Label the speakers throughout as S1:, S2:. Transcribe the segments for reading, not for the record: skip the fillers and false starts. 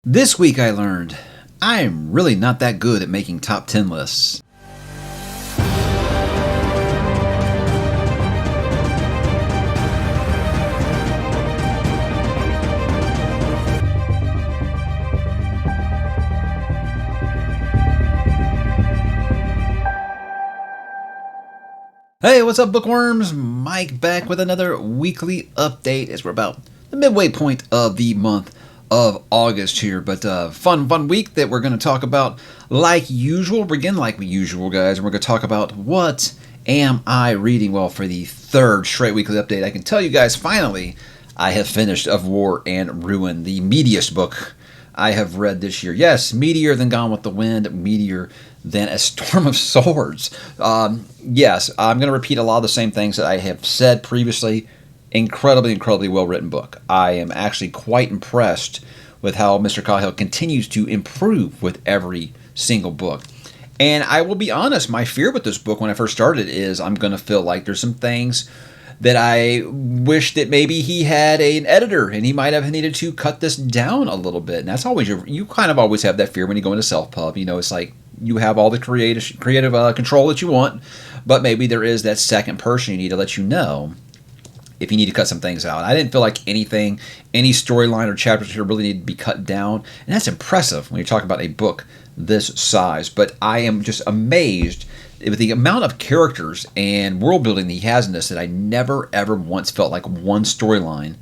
S1: This week I learned I'm really not that good at making top 10 lists. Hey, what's up, bookworms? Mike back with another weekly update as we're about the midway point of the month of August here. But fun week that we're going to talk about like usual. Begin like usual, guys, and we're going to talk about what am I reading. Well, for the third straight weekly update, I can tell you guys finally I have finished Of War and Ruin, the meatiest book I have read this year. Yes, meatier than Gone with the Wind, meatier than A Storm of Swords. Yes, I'm going to repeat a lot of the same things that I have said previously. Incredibly well-written book. I am actually quite impressed with how Mr. Cahill continues to improve with every single book. And I will be honest, my fear with this book when I first started is I'm going to feel like there's some things that I wish that maybe he had an editor and he might have needed to cut this down a little bit. And that's always you kind of always have that fear when you go into self-pub. You know, it's like you have all the creative control that you want, but maybe there is that second person you need to let you know if you need to cut some things out. I didn't feel like any storyline or chapters here really need to be cut down. And that's impressive when you talk about a book this size. But I am just amazed with the amount of characters and world building that he has in this that I never ever once felt like one storyline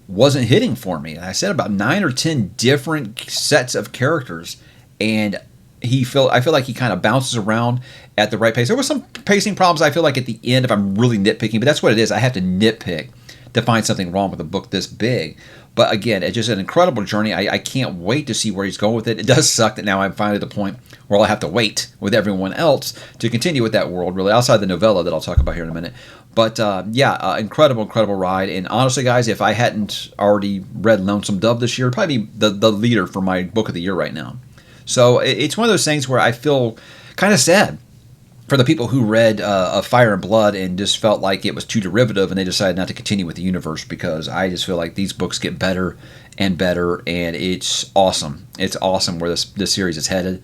S1: wasn't hitting for me. And I said about 9 or 10 different sets of characters, and I feel like he kind of bounces around at the right pace. There were some pacing problems I feel like at the end if I'm really nitpicking, but that's what it is. I have to nitpick to find something wrong with a book this big. But again, it's just an incredible journey. I can't wait to see where he's going with it. It does suck that now I'm finally at the point where I'll have to wait with everyone else to continue with that world, really, outside the novella that I'll talk about here in a minute. But incredible ride. And honestly, guys, if I hadn't already read Lonesome Dove this year, it'd probably be the leader for my book of the year right now. So it's one of those things where I feel kind of sad for the people who read Fire and Blood and just felt like it was too derivative and they decided not to continue with the universe, because I just feel like these books get better and better, and it's awesome. It's awesome where this series is headed,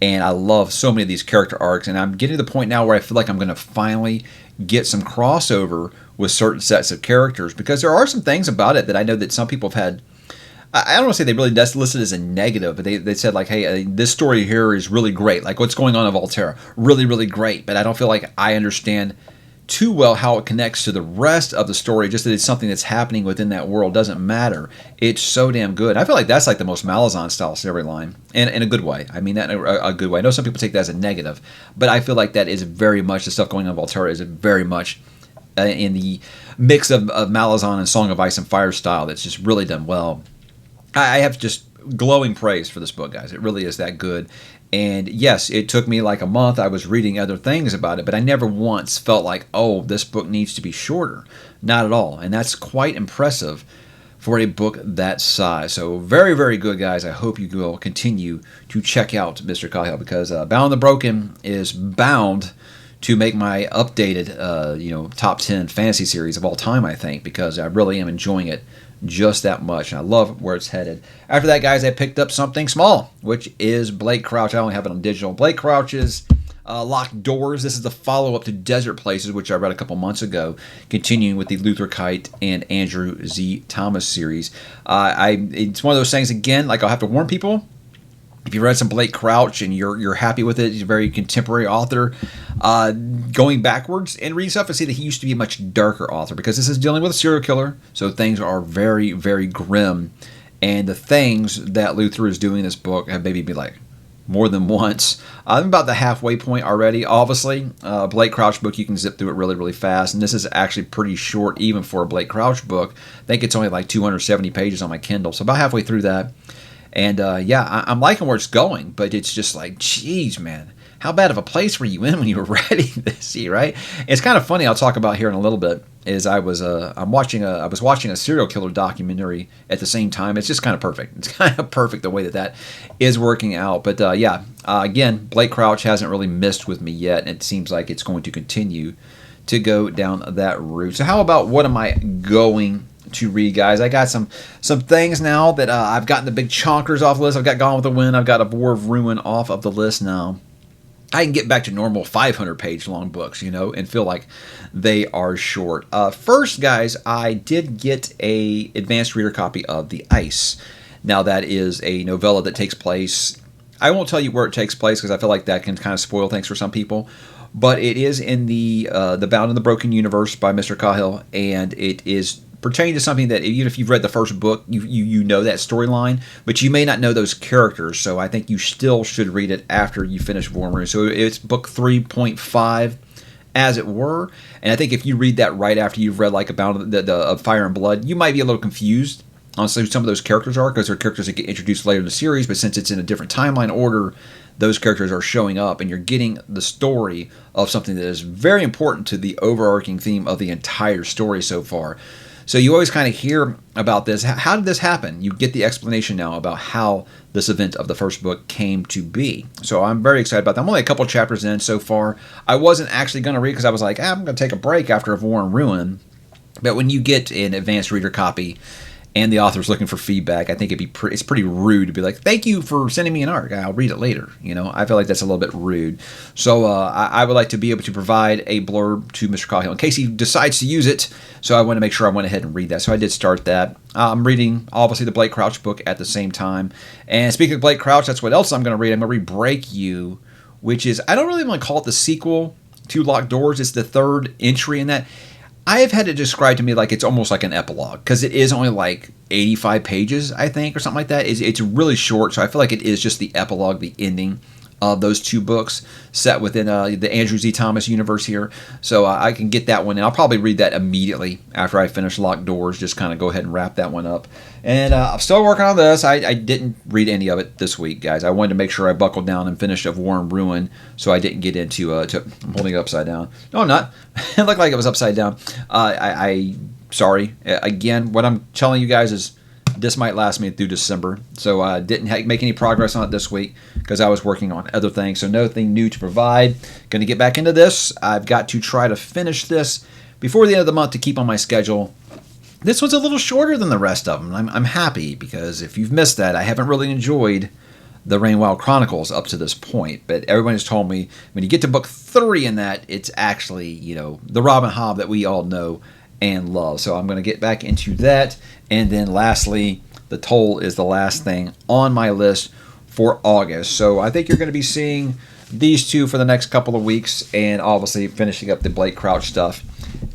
S1: and I love so many of these character arcs, and I'm getting to the point now where I feel like I'm going to finally get some crossover with certain sets of characters, because there are some things about it that I know that some people have had. I don't want to say they really listed as a negative, but they said like, hey, this story here is really great. Like what's going on in Volterra, really great. But I don't feel like I understand too well how it connects to the rest of the story. Just that it's something that's happening within that world doesn't matter. It's so damn good. I feel like that's like the most Malazan style storyline, and in a good way. I mean that in a good way. I know some people take that as a negative, but I feel like that is very much the stuff going on in Volterra is very much in the mix of Malazan and Song of Ice and Fire style. That's just really done well. I have just glowing praise for this book, guys. It really is that good. And yes, it took me like a month. I was reading other things about it, but I never once felt like, oh, this book needs to be shorter. Not at all. And that's quite impressive for a book that size. So very good, guys. I hope you will continue to check out Mr. Cahill, because Bound the Broken is bound to make my updated top 10 fantasy series of all time, I think, because I really am enjoying it just that much, and I love where it's headed. After that, guys, I picked up something small, which is Blake Crouch. I only have it on digital. Blake Crouch's Locked Doors. This is the follow-up to Desert Places, which I read a couple months ago, continuing with the Luther Kite and Andrew Z. Thomas series. It's one of those things, again, like I'll have to warn people, if you read some Blake Crouch and you're happy with it, he's a very contemporary author. Going backwards and read stuff and see that he used to be a much darker author, because this is dealing with a serial killer, so things are very grim. And the things that Luther is doing in this book have maybe been like more than once. I'm about the halfway point already. Obviously, Blake Crouch book, you can zip through it really fast, and this is actually pretty short even for a Blake Crouch book. I think it's only like 270 pages on my Kindle, so about halfway through that. And I'm liking where it's going, but it's just like, geez, man, how bad of a place were you in when you were writing this, right? It's kind of funny. I'll talk about here in a little bit. Is I was watching a serial killer documentary at the same time. It's just kind of perfect. It's kind of perfect the way that is working out. But again, Blake Crouch hasn't really missed with me yet, and it seems like it's going to continue to go down that route. So how about what am I going to read, guys. I got some things now that I've gotten the big chonkers off the list. I've got Gone with the Wind. I've got A War of Ruin off of the list now. I can get back to normal 500-page long books, and feel like they are short. First, guys, I did get a advanced reader copy of The Ice. Now, that is a novella that takes place. I won't tell you where it takes place because I feel like that can kind of spoil things for some people. But it is in the Bound and the Broken universe by Mr. Cahill, and it is pertaining to something that even if you've read the first book, you know that storyline, but you may not know those characters. So I think you still should read it after you finish War and Ruin. So it's book 3.5, as it were. And I think if you read that right after you've read like Bound the Fire and Blood, you might be a little confused on who some of those characters are, because they're characters that get introduced later in the series. But since it's in a different timeline order, those characters are showing up, and you're getting the story of something that is very important to the overarching theme of the entire story so far. So you always kind of hear about this. How did this happen? You get the explanation now about how this event of the first book came to be. So I'm very excited about that. I'm only a couple chapters in so far. I wasn't actually going to read because I was like, I'm going to take a break after War and Ruin. But when you get an advanced reader copy and the author's looking for feedback, I think it's pretty rude to be like, thank you for sending me an arc, I'll read it later. I feel like that's a little bit rude. So I would like to be able to provide a blurb to Mr. Cahill in case he decides to use it. So I want to make sure I went ahead and read that. So I did start that. I'm reading, obviously, the Blake Crouch book at the same time. And speaking of Blake Crouch, that's what else I'm going to read. I'm going to read Break You, which is, I don't really want to call it the sequel to Locked Doors. It's the third entry in that. I have had it described to me like it's almost like an epilogue, because it is only like 85 pages, I think, or something like that. It's really short, so I feel like it is just the epilogue, the ending of those two books set within the Andrew Z. Thomas universe here. So I can get that one, and I'll probably read that immediately after I finish Locked Doors, just kind of go ahead and wrap that one up. And I'm still working on this. I didn't read any of it this week, guys. I wanted to make sure I buckled down and finished Of War and Ruin, so I didn't get into I'm holding it upside down. No, I'm not. It looked like it was upside down. Sorry. Again, what I'm telling you guys is this might last me through December. So I didn't make any progress on it this week because I was working on other things. So nothing new to provide. Going to get back into this. I've got to try to finish this before the end of the month to keep on my schedule. This one's a little shorter than the rest of them. I'm happy because if you've missed that, I haven't really enjoyed the Rainwild Chronicles up to this point. But everyone has told me when you get to book 3 in that, it's actually, the Robin Hobb that we all know and love. So I'm going to get back into that. And then lastly, The Toll is the last thing on my list for August. So I think you're going to be seeing these two for the next couple of weeks, and obviously finishing up the Blake Crouch stuff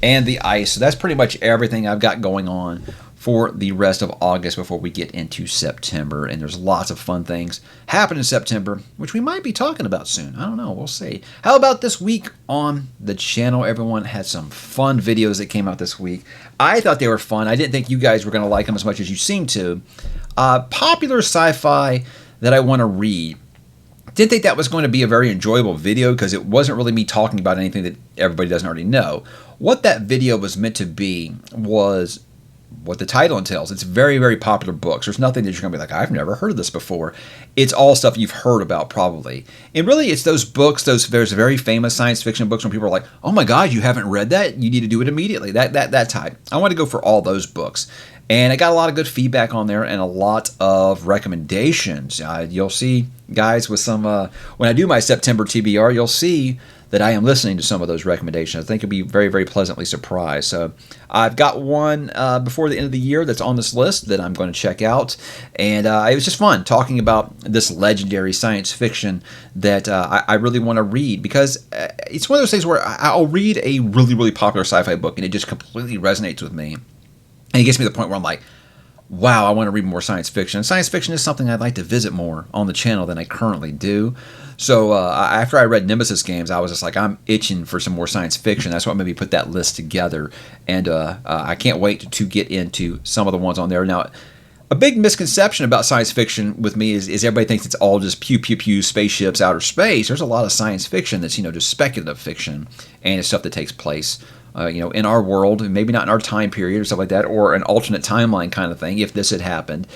S1: and The Ice. So that's pretty much everything I've got going on for the rest of August before we get into September. And there's lots of fun things happening in September, which we might be talking about soon. I don't know. We'll see. How about this week on the channel? Everyone had some fun videos that came out this week. I thought they were fun. I didn't think you guys were going to like them as much as you seem to. Popular sci-fi that I want to read. Didn't think that was going to be a very enjoyable video because it wasn't really me talking about anything that everybody doesn't already know. What that video was meant to be was what the title entails. It's very, very popular books. There's nothing that you're going to be like, I've never heard of this before. It's all stuff you've heard about probably. And really, it's those books, there's very famous science fiction books when people are like, oh my God, you haven't read that? You need to do it immediately. That type. I want to go for all those books. And I got a lot of good feedback on there and a lot of recommendations. You'll see, guys, with some, when I do my September TBR, you'll see that I am listening to some of those recommendations. I think you'll be very, very pleasantly surprised. So I've got one before the end of the year that's on this list that I'm going to check out. And it was just fun talking about this legendary science fiction that I really want to read, because it's one of those things where I'll read a really, really popular sci-fi book and it just completely resonates with me. And it gets me to the point where I'm like, wow, I want to read more science fiction. Science fiction is something I'd like to visit more on the channel than I currently do. So after I read Nemesis Games, I was just like, I'm itching for some more science fiction. That's what made me put that list together. And I can't wait to get into some of the ones on there. Now, a big misconception about science fiction with me is everybody thinks it's all just pew, pew, pew, spaceships, outer space. There's a lot of science fiction that's, just speculative fiction, and it's stuff that takes place in our world, maybe not in our time period or stuff like that, or an alternate timeline kind of thing if this had happened.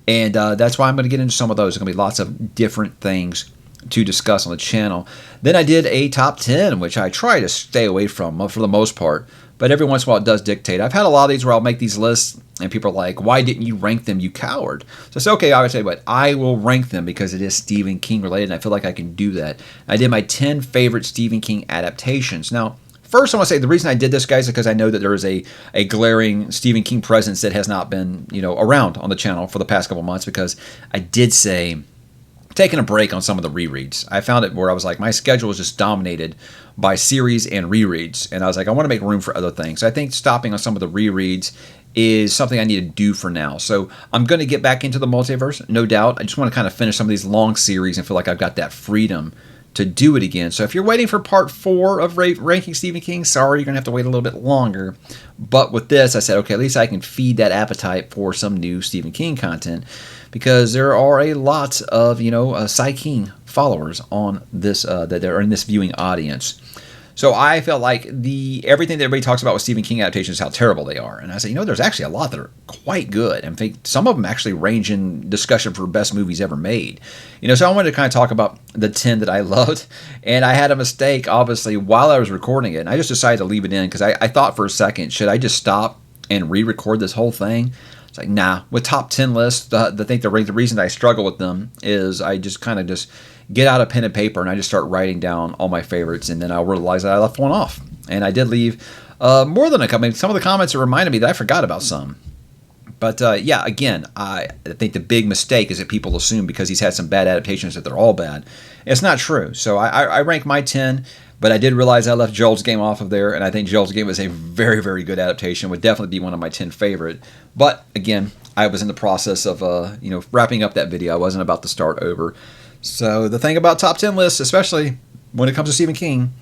S1: And that's why I'm going to get into some of those. There's going to be lots of different things to discuss on the channel. Then I did a top 10, which I try to stay away from for the most part, but every once in a while it does dictate. I've had a lot of these where I'll make these lists And people are like, why didn't you rank them, you coward? So I said, okay, I would say, but I will rank them because it is Stephen King related, and I feel like I can do that. I did my 10 favorite Stephen King adaptations. Now, first, I want to say the reason I did this, guys, is because I know that there is a glaring Stephen King presence that has not been, around on the channel for the past couple months, because I did say taking a break on some of the rereads. I found it where I was like, my schedule was just dominated by series and rereads, and I was like, I want to make room for other things. So I think stopping on some of the rereads is something I need to do for now. So I'm going to get back into the multiverse, no doubt. I just want to kind of finish some of these long series and feel like I've got that freedom to do it again. So if you're waiting for part 4 of ranking Stephen King, sorry, you're going to have to wait a little bit longer. But with this, I said, okay, at least I can feed that appetite for some new Stephen King content, because there are a lot of, Cy King followers on this, that are in this viewing audience. So I felt like everything that everybody talks about with Stephen King adaptations is how terrible they are. And I said, there's actually a lot that are quite good. And I think some of them actually range in discussion for best movies ever made. So I wanted to kind of talk about the 10 that I loved. And I had a mistake, obviously, while I was recording it. And I just decided to leave it in because I thought for a second, should I just stop and re-record this whole thing? It's like, nah. With top 10 lists, I think the reason I struggle with them is I just kind of just get out a pen and paper and I just start writing down all my favorites, and then I'll realize that I left one off. And I did leave more than a couple. Some of the comments reminded me that I forgot about some. But yeah, again, I think the big mistake is that people assume because he's had some bad adaptations that they're all bad. It's not true. So I rank my 10, but I did realize I left Joel's Game off of there, and I think Joel's Game was a very, very good adaptation. Would definitely be one of my 10 favorite. But again, I was in the process of wrapping up that video. I wasn't about to start over. So the thing about top 10 lists, especially when it comes to Stephen King,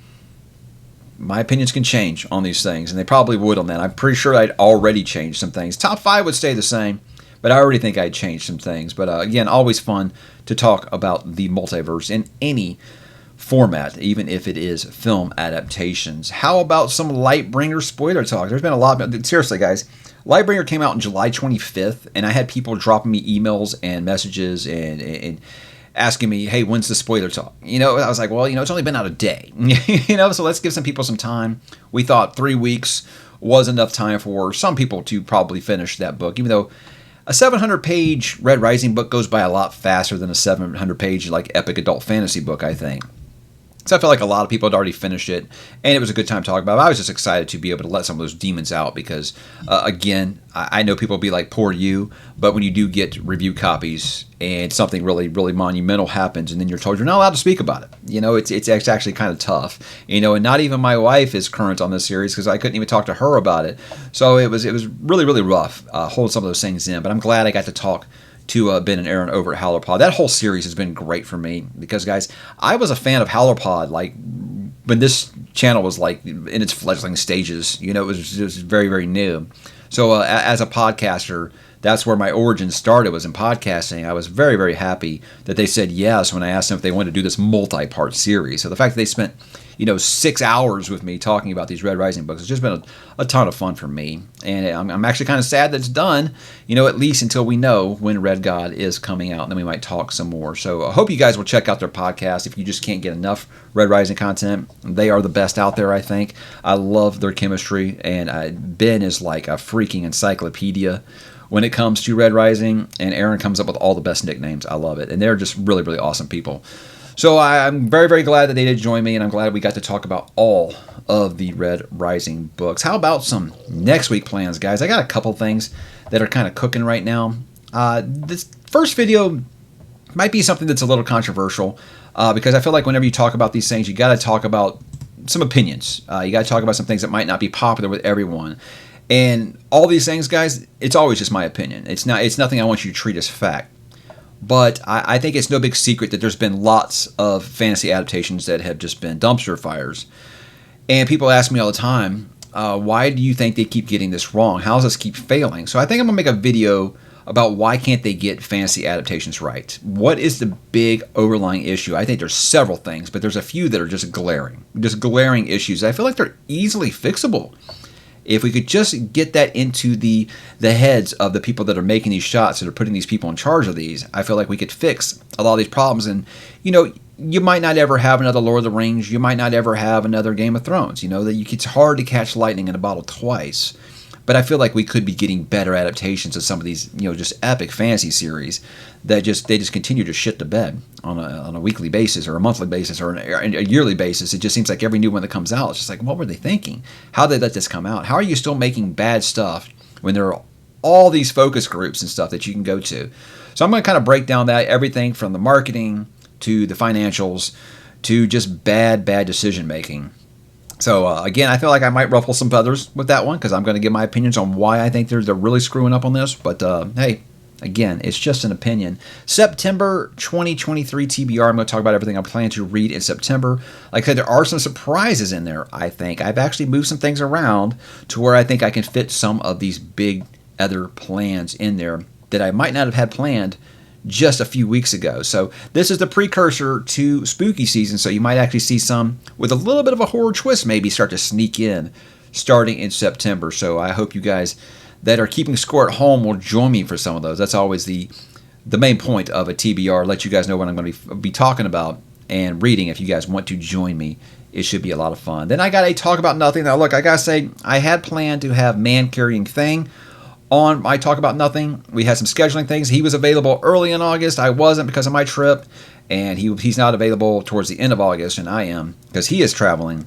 S1: my opinions can change on these things, and they probably would on that. I'm pretty sure I'd already changed some things. Top 5 would stay the same, but I already think I'd changed some things. But again, always fun to talk about the multiverse in any format, even if it is film adaptations. How about some Lightbringer spoiler talk? There's been a lot. Seriously, guys, Lightbringer came out on July 25th, and I had people dropping me emails and messages and asking me, hey, when's the spoiler talk? I was like, well, it's only been out a day, so let's give some people some time. We thought 3 weeks was enough time for some people to probably finish that book, even though a 700-page Red Rising book goes by a lot faster than a 700-page, epic adult fantasy book, I think. So I felt like a lot of people had already finished it, and it was a good time to talk about it. I was just excited to be able to let some of those demons out because, again, I know people will be like, poor you, but when you do get review copies and something really, really monumental happens, and then you're told you're not allowed to speak about it, it's actually kind of tough, and not even my wife is current on this series because I couldn't even talk to her about it. So it was really, really rough holding some of those things in, but I'm glad I got to talk to Ben and Aaron over at Howlerpod. That whole series has been great for me because, guys, I was a fan of Howlerpod when this channel was in its fledgling stages. It was very, very new. So as a podcaster, that's where my origin started, was in podcasting. I was very, very happy that they said yes when I asked them if they wanted to do this multi-part series. So the fact that they spent 6 hours with me talking about these Red Rising books. It's just been a ton of fun for me. And I'm actually kind of sad that it's done, at least until we know when Red God is coming out, and then we might talk some more. So I hope you guys will check out their podcast if you just can't get enough Red Rising content. They are the best out there, I think. I love their chemistry, and Ben is like a freaking encyclopedia when it comes to Red Rising, and Aaron comes up with all the best nicknames. I love it. And they're just really, really awesome people. So I'm very, very glad that they did join me, and I'm glad we got to talk about all of the Red Rising books. How about some next week plans, guys? I got a couple things that are kind of cooking right now. This first video might be something that's a little controversial because I feel like whenever you talk about these things, you got to talk about some opinions. You got to talk about some things that might not be popular with everyone. And all these things, guys, it's always just my opinion. It's nothing I want you to treat as fact. But I think it's no big secret that there's been lots of fantasy adaptations that have just been dumpster fires. And people ask me all the time, why do you think they keep getting this wrong? How does this keep failing? So I think I'm going to make a video about why can't they get fantasy adaptations right. What is the big overlying issue? I think there's several things, but there's a few that are just glaring issues. I feel like they're easily fixable. If we could just get that into the heads of the people that are making these shots, that are putting these people in charge of these, I feel like we could fix a lot of these problems. And, you might not ever have another Lord of the Rings. You might not ever have another Game of Thrones. It's hard to catch lightning in a bottle twice. But I feel like we could be getting better adaptations of some of these, just epic fantasy series that they just continue to shit the bed on a weekly basis or a monthly basis or a yearly basis. It just seems like every new one that comes out, it's just like, what were they thinking? How did they let this come out? How are you still making bad stuff when there are all these focus groups and stuff that you can go to? So I'm going to kind of break down that, everything from the marketing to the financials to just bad decision making. So again, I feel like I might ruffle some feathers with that one because I'm going to give my opinions on why I think they're really screwing up on this. But hey, again, it's just an opinion. September 2023 TBR. I'm going to talk about everything I plan to read in September. Like I said, there are some surprises in there, I think. I've actually moved some things around to where I think I can fit some of these big other plans in there that I might not have had planned just a few weeks ago. So this is the precursor to spooky season, so you might actually see some with a little bit of a horror twist maybe start to sneak in starting in September. So I hope you guys that are keeping score at home will join me for some of those. That's always the main point of a TBR, let you guys know what I'm going to be talking about and reading. If you guys want to join me, it should be a lot of fun. Then I got a Talk About Nothing. Now look, I gotta say, I had planned to have Man Carrying Thing on my Talk About Nothing. We had some scheduling things. He was available early in August. I wasn't because of my trip, and he's not available towards the end of August, and I am because he is traveling.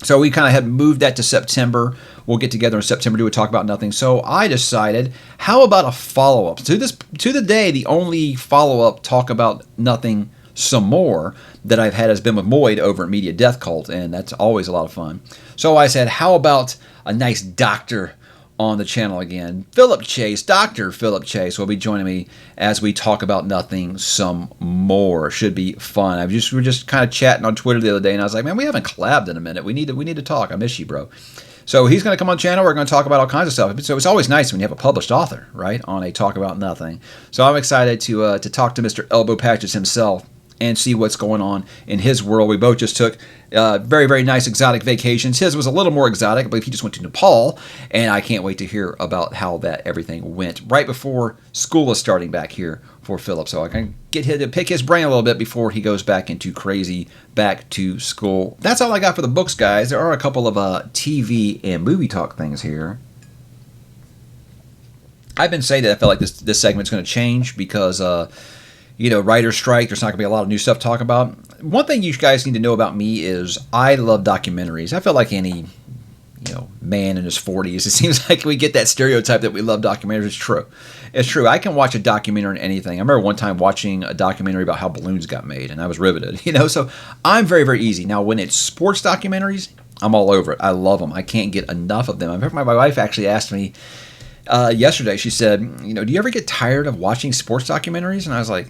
S1: So we kind of had moved that to September. We'll get together in September to Talk About Nothing. So I decided, how about a follow-up to the day? The only follow-up Talk About Nothing some more that I've had has been with Moyd over at Media Death Cult, and that's always a lot of fun. So I said, how about a nice doctor on the channel again? Dr. Philip Chase will be joining me as we talk about nothing some more. Should be fun. We were just kind of chatting on Twitter the other day, and I was like, man, we haven't collabed in a minute. We need to talk. I miss you, bro. So he's going to come on the channel. We're going to talk about all kinds of stuff. So it's always nice when you have a published author, right, on a Talk About Nothing. So I'm excited to talk to Mr. Elbow Patches himself and see what's going on in his world. We both just took very, very nice exotic vacations. His was a little more exotic. I believe he just went to Nepal, and I can't wait to hear about how that everything went right before school is starting back here for Philip. So I can get him to pick his brain a little bit before he goes back into crazy back to school. That's all I got for the books, guys. There are a couple of TV and movie talk things here. I've been saying that I feel like this segment's going to change because writer's strike, there's not going to be a lot of new stuff to talk about. One thing you guys need to know about me is I love documentaries. I feel like any, man in his 40s, it seems like we get that stereotype that we love documentaries. It's true. It's true. I can watch a documentary on anything. I remember one time watching a documentary about how balloons got made, and I was riveted, so I'm very, very easy. Now, when it's sports documentaries, I'm all over it. I love them. I can't get enough of them. I remember my wife actually asked me yesterday, she said, do you ever get tired of watching sports documentaries? And I was like,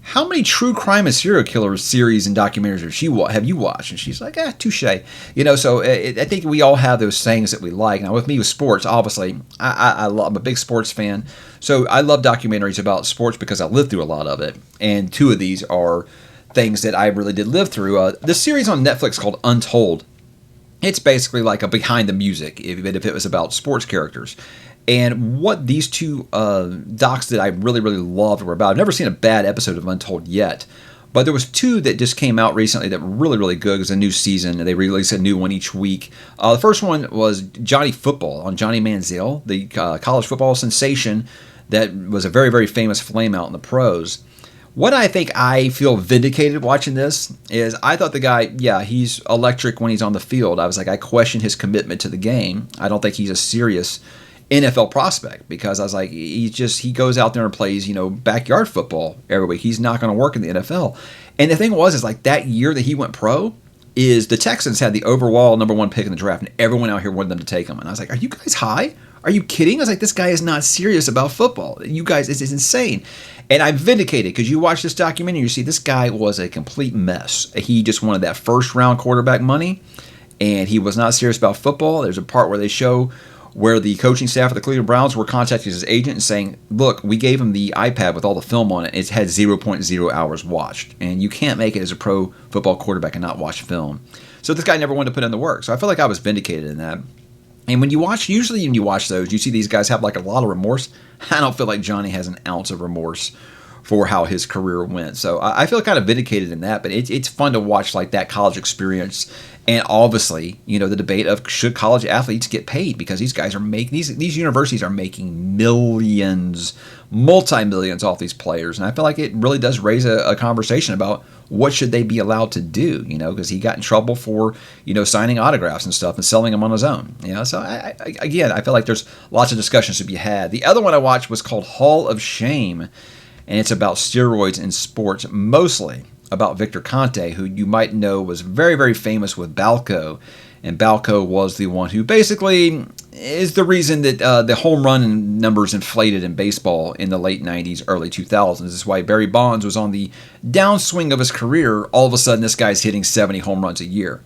S1: how many true crime and serial killer series and documentaries have you watched? And she's like, touche. So I think we all have those things that we like. Now, with me with sports, obviously, I'm a big sports fan. So I love documentaries about sports because I lived through a lot of it. And two of these are things that I really did live through. The series on Netflix called Untold, it's basically like a behind the music, if it was about sports characters. And what these two docs that I really, really loved were about, I've never seen a bad episode of Untold yet, but there was two that just came out recently that were really, really good. It was a new season, and they release a new one each week. The first one was Johnny Football on Johnny Manziel, the college football sensation that was a very, very famous flameout in the pros. What I feel vindicated watching this is I thought the guy, he's electric when he's on the field. I was like, I question his commitment to the game. I don't think he's a serious NFL prospect because I was like, he goes out there and plays, backyard football every week. He's not going to work in the NFL. And the thing was like that year that he went pro is the Texans had the overall number 1 pick in the draft, and everyone out here wanted them to take him. And I was like, are you guys high? Are you kidding? I was like, this guy is not serious about football. You guys, it's insane. And I'm vindicated because you watch this documentary, you see this guy was a complete mess. He just wanted that first round quarterback money, and he was not serious about football. There's a part where they show where the coaching staff of the Cleveland Browns were contacting his agent and saying, look, we gave him the iPad with all the film on it. It had 0.0 hours watched. And you can't make it as a pro football quarterback and not watch film. So this guy never wanted to put in the work. So I feel like I was vindicated in that. And usually when you watch those, you see these guys have like a lot of remorse. I don't feel like Johnny has an ounce of remorse for how his career went. So I feel kind of vindicated in that, but it's fun to watch like that college experience And obviously, the debate of should college athletes get paid, because these guys are making these universities are making millions, multi-millions off these players. And I feel like it really does raise a conversation about what should they be allowed to do, because he got in trouble for, signing autographs and stuff and selling them on his own. So I feel like there's lots of discussions to be had. The other one I watched was called Hall of Shame, and it's about steroids in sports, mostly about Victor Conte, who you might know was very, very famous with Balco. And Balco was the one who basically is the reason that the home run numbers inflated in baseball in the late 90s, early 2000s. This is why Barry Bonds was on the downswing of his career. All of a sudden, this guy's hitting 70 home runs a year.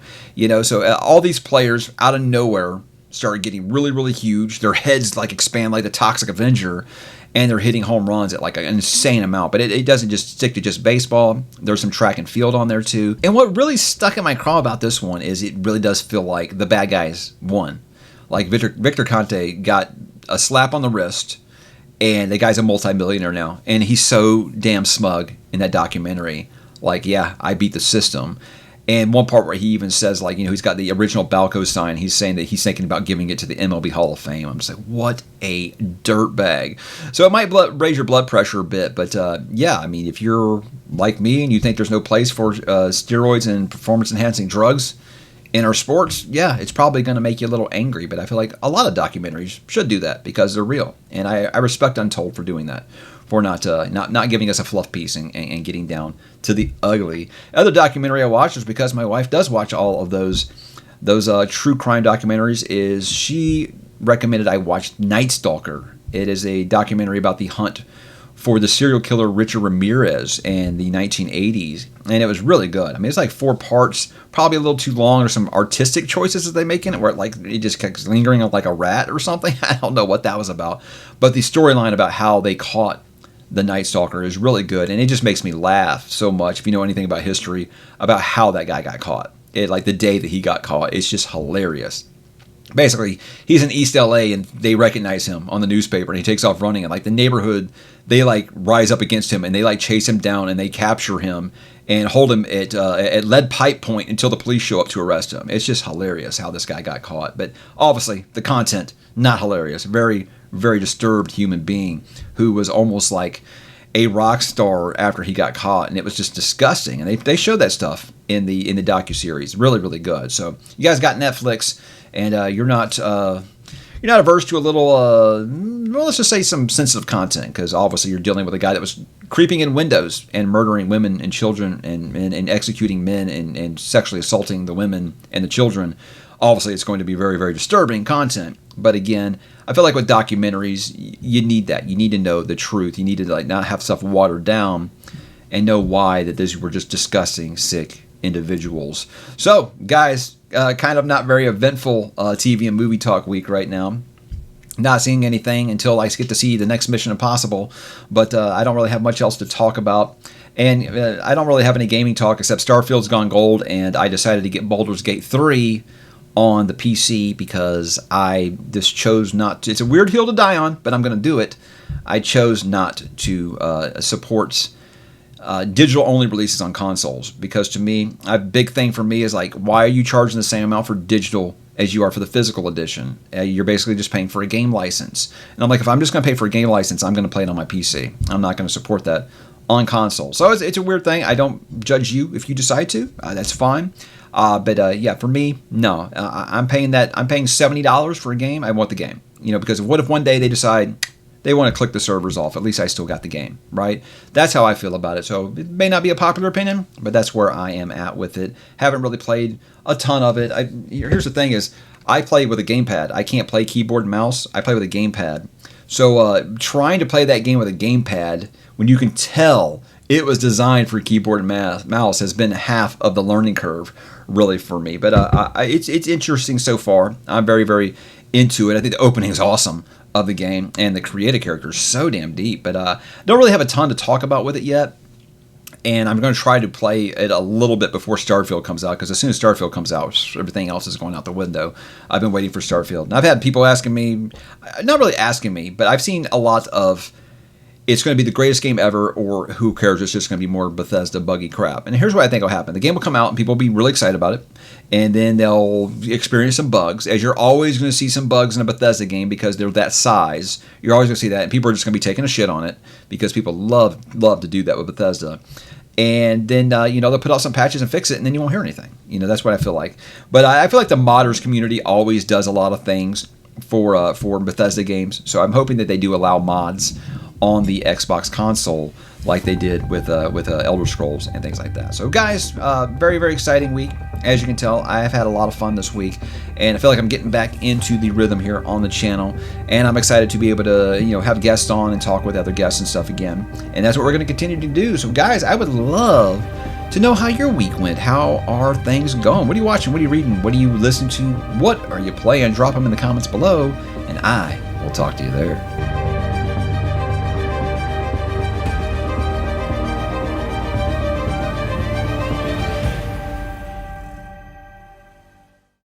S1: So all these players out of nowhere started getting really, really huge. Their heads expand like the Toxic Avenger, and they're hitting home runs at an insane amount. But it doesn't just stick to just baseball. There's some track and field on there too. And what really stuck in my craw about this one is it really does feel like the bad guys won. Like Victor Conte got a slap on the wrist, and the guy's a multimillionaire now. And he's so damn smug in that documentary. Yeah, I beat the system. And one part where he even says, he's got the original Balco sign. He's saying that he's thinking about giving it to the MLB Hall of Fame. I'm just like, what a dirtbag. So it might raise your blood pressure a bit. But, if you're like me and you think there's no place for steroids and performance-enhancing drugs in our sports, it's probably going to make you a little angry. But I feel like a lot of documentaries should do that because they're real. And I respect Untold for doing that, for not giving us a fluff piece and getting down to the ugly. Other documentary I watched was because my wife does watch all of those true crime documentaries. Is she recommended I watch Night Stalker. It is a documentary about the hunt for the serial killer Richard Ramirez in the 1980s, and it was really good. It's 4 parts, probably a little too long, or some artistic choices that they make in it, where it just keeps lingering like a rat or something. I don't know what that was about, but the storyline about how they caught the Night Stalker is really good, and it just makes me laugh so much. If you know anything about history, about how that guy got caught, the day that he got caught, it's just hilarious. Basically, he's in East LA, and they recognize him on the newspaper, and he takes off running, and the neighborhood, they rise up against him, and they chase him down, and they capture him and hold him at lead pipe point until the police show up to arrest him. It's just hilarious how this guy got caught. But obviously, the content, not hilarious. Very, very disturbed human being who was almost like a rock star after he got caught, and it was just disgusting. And they showed that stuff in the docuseries. Really, really good. So you guys got Netflix, and you're not averse to a little, let's just say some sensitive content, because obviously you're dealing with a guy that was creeping in windows and murdering women and children and executing men and sexually assaulting the women and the children. Obviously, it's going to be very, very disturbing content. But again, I feel like with documentaries, you need that. You need to know the truth. You need to not have stuff watered down and know why that these were just disgusting, sick individuals. So, guys, kind of not very eventful TV and movie talk week right now. Not seeing anything until I get to see the next Mission Impossible, but I don't really have much else to talk about. And I don't really have any gaming talk except Starfield's gone gold, and I decided to get Baldur's Gate 3 on the PC because I just chose not to. It's a weird hill to die on, but I'm going to do it. I chose not to support digital-only releases on consoles, because to me, a big thing for me is why are you charging the same amount for digital as you are for the physical edition? You're basically just paying for a game license. And I'm if I'm just going to pay for a game license, I'm going to play it on my PC. I'm not going to support that on console. So it's a weird thing. I don't judge you if you decide to. That's fine. But for me, no. I'm paying $70 for a game. I want the game. Because what if one day they decide they want to click the servers off? At least I still got the game, right? That's how I feel about it. So it may not be a popular opinion, but that's where I am at with it. Haven't really played a ton of it. Here's the thing is, I play with a gamepad. I can't play keyboard and mouse. I play with a gamepad. So trying to play that game with a gamepad, when you can tell it was designed for keyboard and mouse, has been half of the learning curve, really, for me. But it's interesting so far. I'm very, very into it. I think the opening is awesome of the game, and the creative character is so damn deep. But don't really have a ton to talk about with it yet. And I'm going to try to play it a little bit before Starfield comes out, because as soon as Starfield comes out, everything else is going out the window. I've been waiting for Starfield. And I've had people asking me, not really asking me, but I've seen a lot of it's going to be the greatest game ever, or who cares, it's just going to be more Bethesda buggy crap. And here's what I think will happen. The game will come out and people will be really excited about it, and then they'll experience some bugs, as you're always going to see some bugs in a Bethesda game because they're that size. You're always going to see that, and people are just going to be taking a shit on it because people love to do that with Bethesda. And then, they'll put out some patches and fix it, and then you won't hear anything. That's what I feel like. But I feel like the modders community always does a lot of things for Bethesda games, so I'm hoping that they do allow mods on the Xbox console like they did with Elder Scrolls and things like that. So guys, very, very exciting week. As you can tell, I have had a lot of fun this week, and I feel like I'm getting back into the rhythm here on the channel, and I'm excited to be able to have guests on and talk with other guests and stuff again, and that's what we're going to continue to do. So guys, I would love to know how your week went. How are things going? What are you watching? What are you reading? What do you listen to? What are you playing? Drop them in the comments below, and I will talk to you there.